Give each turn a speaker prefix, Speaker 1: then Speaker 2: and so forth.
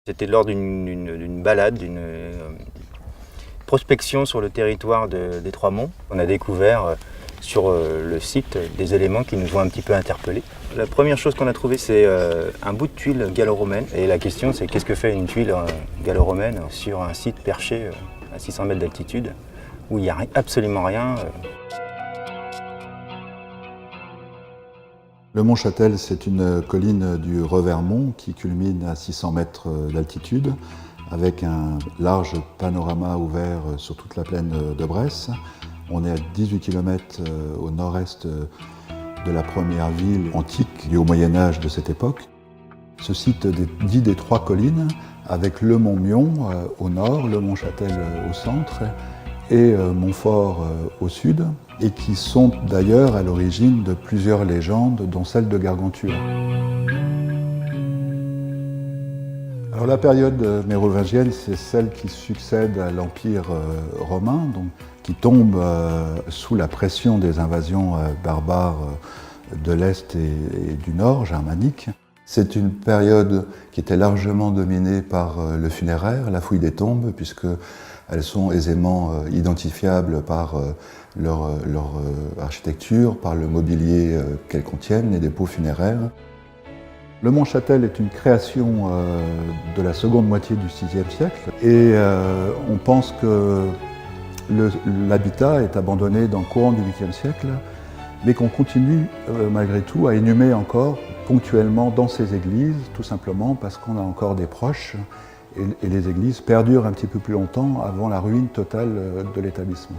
Speaker 1: C'était lors d'une balade, d'une prospection sur le territoire des Trois-Monts. On a découvert sur le site des éléments qui nous ont un petit peu interpellés. La première chose qu'on a trouvée, c'est un bout de tuile gallo-romaine. Et la question, c'est qu'est-ce que fait une tuile gallo-romaine sur un site perché à 600 mètres d'altitude, où il n'y a absolument rien.
Speaker 2: Le Mont Châtel, c'est une colline du Revermont qui culmine à 600 mètres d'altitude, avec un large panorama ouvert sur toute la plaine de Bresse. On est à 18 km au nord-est de la première ville antique du Haut Moyen-Âge de cette époque. Ce site dit des trois collines, avec le Mont Mion au nord, le Mont Châtel au centre et Montfort au sud, et qui sont d'ailleurs à l'origine de plusieurs légendes, dont celle de Gargantua. Alors la période mérovingienne, c'est celle qui succède à l'Empire romain, donc, qui tombe sous la pression des invasions barbares de l'Est et du Nord, germaniques. C'est une période qui était largement dominée par le funéraire, la fouille des tombes, puisqu'elles sont aisément identifiables par leur architecture, par le mobilier qu'elles contiennent, les dépôts funéraires. Le Mont Châtel est une création de la seconde moitié du VIe siècle et on pense que l'habitat est abandonné dans le courant du 8e siècle, mais qu'on continue malgré tout à inhumer encore ponctuellement dans ces églises, tout simplement parce qu'on a encore des proches et les églises perdurent un petit peu plus longtemps avant la ruine totale de l'établissement.